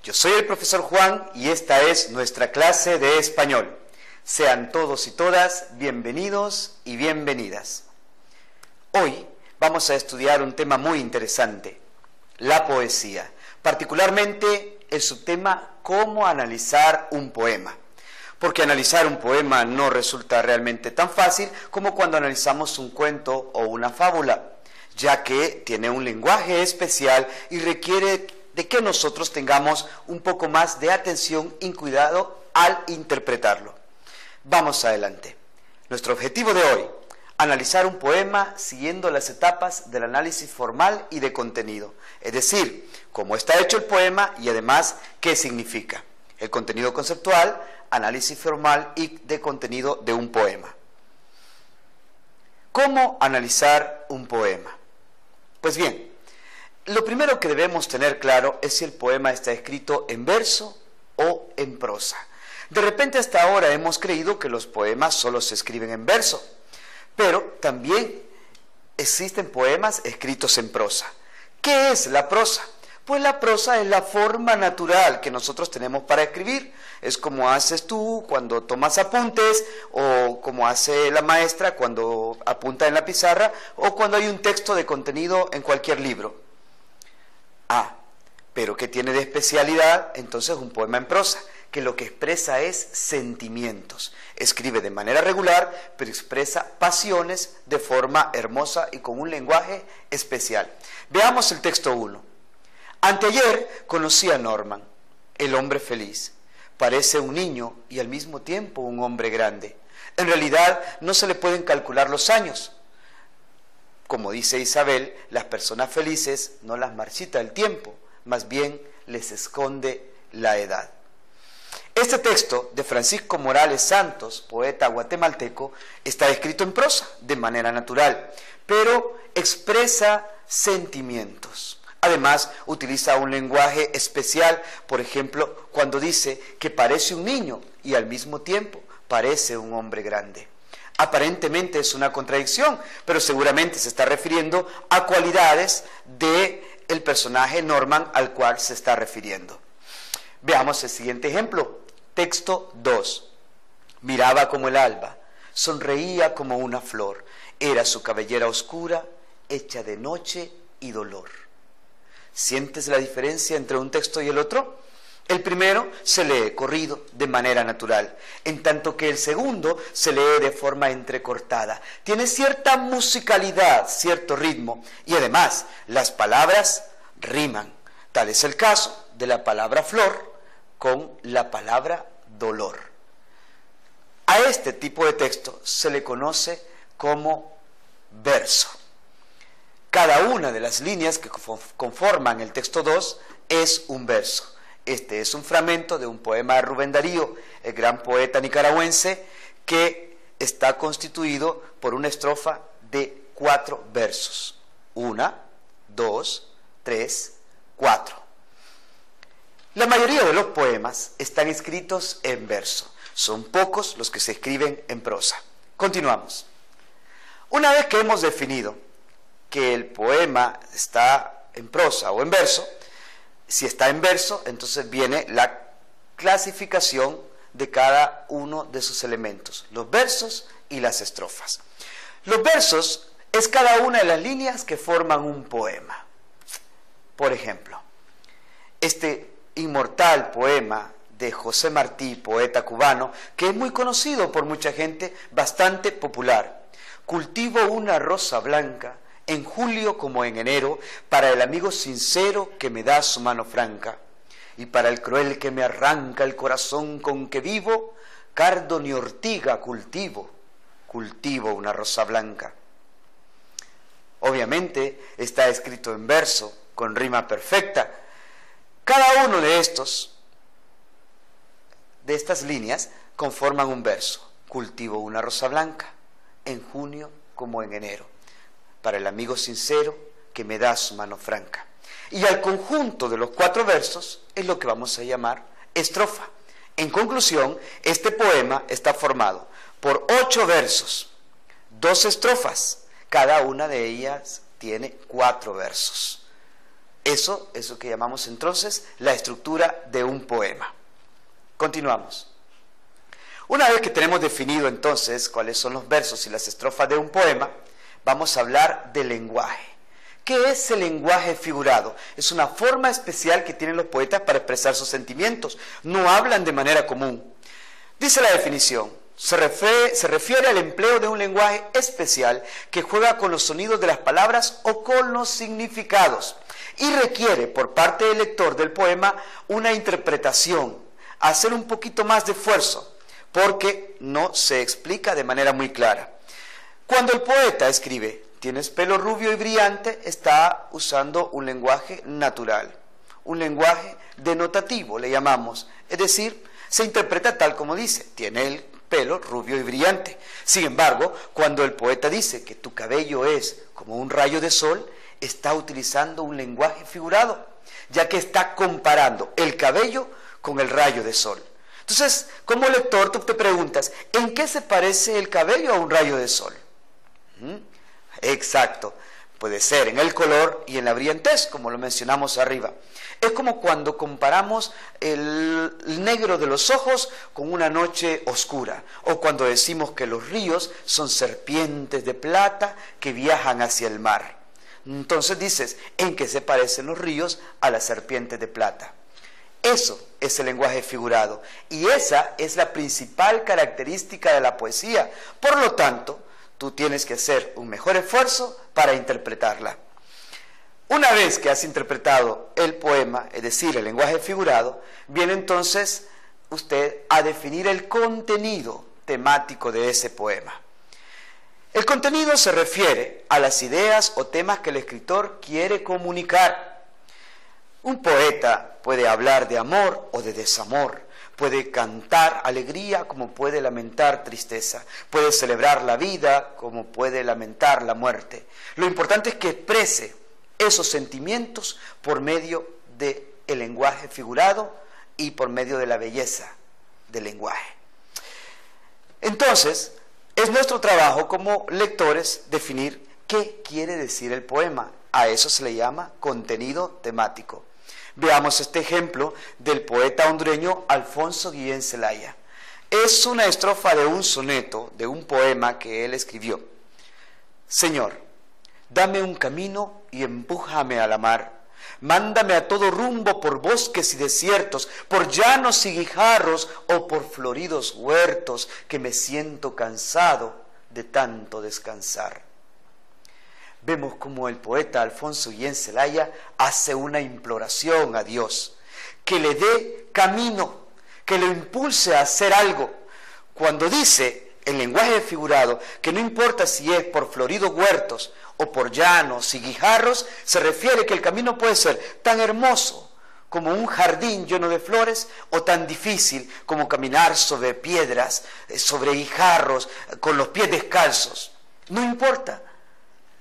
Yo soy el profesor Juan y esta es nuestra clase de español. Sean todos y todas bienvenidos y bienvenidas. Hoy vamos a estudiar un tema muy interesante, la poesía. Particularmente el subtema cómo analizar un poema. Porque analizar un poema no resulta realmente tan fácil como cuando analizamos un cuento o una fábula, ya que tiene un lenguaje especial y requiere de que nosotros tengamos un poco más de atención y cuidado al interpretarlo. Vamos adelante. Nuestro objetivo de hoy, analizar un poema siguiendo las etapas del análisis formal y de contenido, es decir, cómo está hecho el poema y además qué significa. El contenido conceptual, análisis formal y de contenido de un poema. ¿Cómo analizar un poema? Pues bien, lo primero que debemos tener claro es si el poema está escrito en verso o en prosa. De repente hasta ahora hemos creído que los poemas solo se escriben en verso, pero también existen poemas escritos en prosa. ¿Qué es la prosa? Pues la prosa es la forma natural que nosotros tenemos para escribir. Es como haces tú cuando tomas apuntes, o como hace la maestra cuando apunta en la pizarra, o cuando hay un texto de contenido en cualquier libro. Pero ¿qué tiene de especialidad entonces un poema en prosa? Que lo que expresa es sentimientos. Escribe de manera regular, pero expresa pasiones de forma hermosa y con un lenguaje especial. Veamos el texto 1. Anteayer conocí a Norman, el hombre feliz. Parece un niño y al mismo tiempo un hombre grande. En realidad no se le pueden calcular los años. Como dice Isabel, las personas felices no las marchita el tiempo, más bien les esconde la edad. Este texto de Francisco Morales Santos, poeta guatemalteco, está escrito en prosa de manera natural, pero expresa sentimientos. Además, utiliza un lenguaje especial, por ejemplo, cuando dice que parece un niño y al mismo tiempo parece un hombre grande. Aparentemente es una contradicción, pero seguramente se está refiriendo a cualidades del personaje Norman al cual se está refiriendo. Veamos el siguiente ejemplo. Texto 2. Miraba como el alba, sonreía como una flor, era su cabellera oscura, hecha de noche y dolor. ¿Sientes la diferencia entre un texto y el otro? El primero se lee corrido, de manera natural, en tanto que el segundo se lee de forma entrecortada. Tiene cierta musicalidad, cierto ritmo, y además las palabras riman. Tal es el caso de la palabra flor con la palabra dolor. A este tipo de texto se le conoce como verso. Cada una de las líneas que conforman el texto 2 es un verso. Este es un fragmento de un poema de Rubén Darío, el gran poeta nicaragüense, que está constituido por una estrofa de 4 versos. 1, 2, 3, 4. La mayoría de los poemas están escritos en verso. Son pocos los que se escriben en prosa. Continuamos. Una vez que hemos definido que el poema está en prosa o en verso, si está en verso, entonces viene la clasificación de cada uno de sus elementos, los versos y las estrofas. Los versos es cada una de las líneas que forman un poema. Por ejemplo, este inmortal poema de José Martí, poeta cubano, que es muy conocido por mucha gente, bastante popular. Cultivo una rosa blanca, en julio como en enero, para el amigo sincero que me da su mano franca, y para el cruel que me arranca el corazón con que vivo, cardo ni ortiga cultivo una rosa blanca. Obviamente está escrito en verso, con rima perfecta. Cada uno de estas líneas conforman un verso. Cultivo una rosa blanca, en junio como en enero, para el amigo sincero que me da su mano franca. Y al conjunto de los 4 versos es lo que vamos a llamar estrofa. En conclusión, este poema está formado por 8 versos, 2 estrofas, cada una de ellas tiene 4 versos. Eso es lo que llamamos entonces la estructura de un poema. Continuamos. Una vez que tenemos definido entonces cuáles son los versos y las estrofas de un poema, vamos a hablar del lenguaje. ¿Qué es el lenguaje figurado? Es una forma especial que tienen los poetas para expresar sus sentimientos. No hablan de manera común. Dice la definición, se refiere al empleo de un lenguaje especial que juega con los sonidos de las palabras o con los significados y requiere por parte del lector del poema una interpretación, hacer un poquito más de esfuerzo, porque no se explica de manera muy clara. Cuando el poeta escribe, tienes pelo rubio y brillante, está usando un lenguaje natural, un lenguaje denotativo, le llamamos. Es decir, se interpreta tal como dice, tiene el pelo rubio y brillante. Sin embargo, cuando el poeta dice que tu cabello es como un rayo de sol, está utilizando un lenguaje figurado, ya que está comparando el cabello con el rayo de sol. Entonces, como lector, tú te preguntas, ¿en qué se parece el cabello a un rayo de sol? Exacto, puede ser en el color y en la brillantez, como lo mencionamos arriba. Es como cuando comparamos el negro de los ojos con una noche oscura, o cuando decimos que los ríos son serpientes de plata que viajan hacia el mar. Entonces dices, ¿en qué se parecen los ríos a las serpientes de plata? Eso es el lenguaje figurado, y esa es la principal característica de la poesía. Por lo tanto, tú tienes que hacer un mejor esfuerzo para interpretarla. Una vez que has interpretado el poema, es decir, el lenguaje figurado, viene entonces usted a definir el contenido temático de ese poema. El contenido se refiere a las ideas o temas que el escritor quiere comunicar. Un poeta puede hablar de amor o de desamor, puede cantar alegría como puede lamentar tristeza, puede celebrar la vida como puede lamentar la muerte. Lo importante es que exprese esos sentimientos por medio del lenguaje figurado y por medio de la belleza del lenguaje. Entonces, es nuestro trabajo como lectores definir qué quiere decir el poema. A eso se le llama contenido temático. Veamos este ejemplo del poeta hondureño Alfonso Guillén Zelaya. Es una estrofa de un soneto, de un poema que él escribió. Señor, dame un camino y empújame a la mar. Mándame a todo rumbo por bosques y desiertos, por llanos y guijarros o por floridos huertos, que me siento cansado de tanto descansar. Vemos como el poeta Alfonso Guillén Zelaya hace una imploración a Dios, que le dé camino, que lo impulse a hacer algo. Cuando dice en lenguaje figurado que no importa si es por floridos huertos o por llanos y guijarros, se refiere que el camino puede ser tan hermoso como un jardín lleno de flores, o tan difícil como caminar sobre piedras, sobre guijarros, con los pies descalzos. No importa.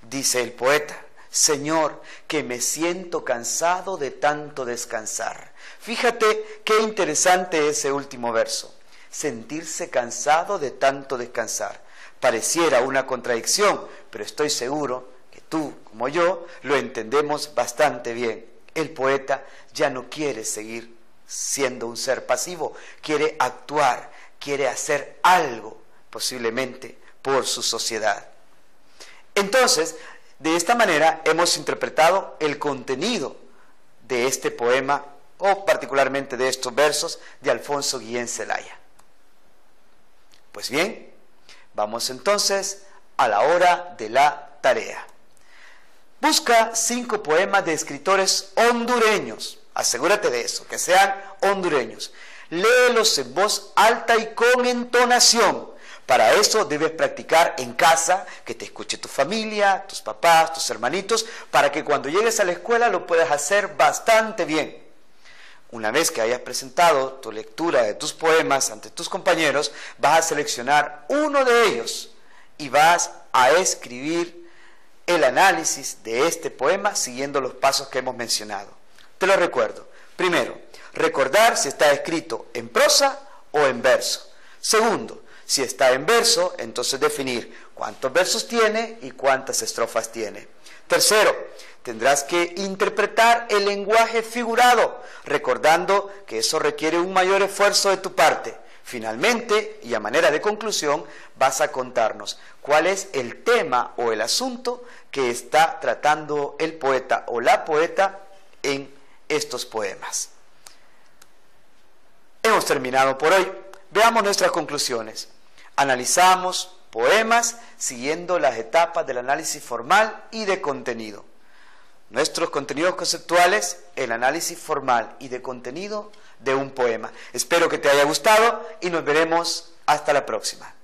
Dice el poeta, Señor, que me siento cansado de tanto descansar. Fíjate qué interesante ese último verso, sentirse cansado de tanto descansar. Pareciera una contradicción, pero estoy seguro que tú, como yo, lo entendemos bastante bien. El poeta ya no quiere seguir siendo un ser pasivo, quiere actuar, quiere hacer algo, posiblemente por su sociedad. Entonces, de esta manera hemos interpretado el contenido de este poema, o particularmente de estos versos de Alfonso Guillén Zelaya. Pues bien, vamos entonces a la hora de la tarea. Busca 5 poemas de escritores hondureños, asegúrate de eso, que sean hondureños. Léelos en voz alta y con entonación. Para eso debes practicar en casa, que te escuche tu familia, tus papás, tus hermanitos, para que cuando llegues a la escuela lo puedas hacer bastante bien. Una vez que hayas presentado tu lectura de tus poemas ante tus compañeros, vas a seleccionar uno de ellos y vas a escribir el análisis de este poema siguiendo los pasos que hemos mencionado. Te lo recuerdo. Primero, recordar si está escrito en prosa o en verso. Segundo, si está en verso, entonces definir cuántos versos tiene y cuántas estrofas tiene. Tercero, tendrás que interpretar el lenguaje figurado, recordando que eso requiere un mayor esfuerzo de tu parte. Finalmente, y a manera de conclusión, vas a contarnos cuál es el tema o el asunto que está tratando el poeta o la poeta en estos poemas. Hemos terminado por hoy. Veamos nuestras conclusiones. Analizamos poemas siguiendo las etapas del análisis formal y de contenido. Nuestros contenidos conceptuales, el análisis formal y de contenido de un poema. Espero que te haya gustado y nos veremos hasta la próxima.